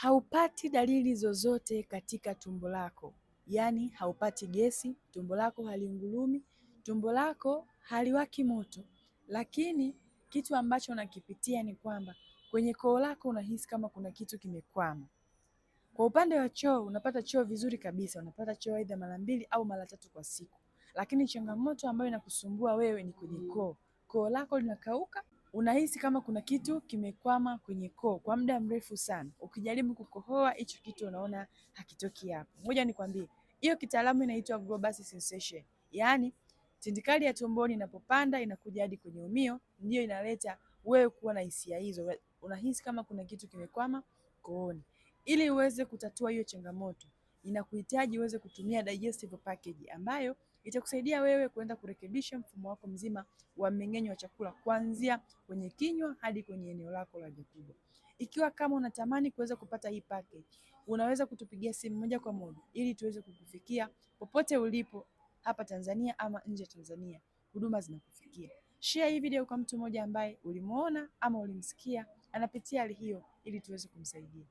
haupati dalili zozote katika tumbo lako, yaani haupati gesi, tumbo lako haliungurumi, tumbo lako haliwaki moto, lakini kitu ambacho unakipitia ni kwamba kwenye koo lako unahisi kama kuna kitu kimekwama. Kwa upande wa choo, unapata choo vizuri kabisa, unapata choo aidha mara 2 au mara 3 kwa siku, lakini changamoto ambayo inakusumbua wewe ni kwenye koo. Koo lako linakauka, unahisi kama kuna kitu kimekwama kwenye koo kwa muda mrefu sana. Ukijaribu kukohoa, hicho kitu unaona hakitoki hapo. Ngoja nikwambie, hiyo kitaalamu inaitwa Grobus sensation, yaani tindikali ya tumboni inapopanda inakuja hadi kwenye umio, ndio inaleta wewe kuwa na hisia hizo. Unahisi kama kuna kitu kimekwama kooni. Ili uweze kutatua hiyo changamoto, inakuhitaji uweze kutumia digestive package ambayo itakusaidia wewe kwenda kurekebisha mfumo wako mzima wa mmeng'enyo wa chakula kuanzia kwenye kinywa hadi kwenye eneo lako la haja kubwa. Ikiwa kama unatamani kuweza kupata hii package, unaweza kutupigia simu moja kwa moja ili tuweze kukufikia popote ulipo hapa Tanzania ama nje ya Tanzania. Huduma zinakufikia. Share hii video kwa mtu mmoja ambaye ulimuona ama ulimsikia anapitia hali hiyo ili tuweze kumsaidia.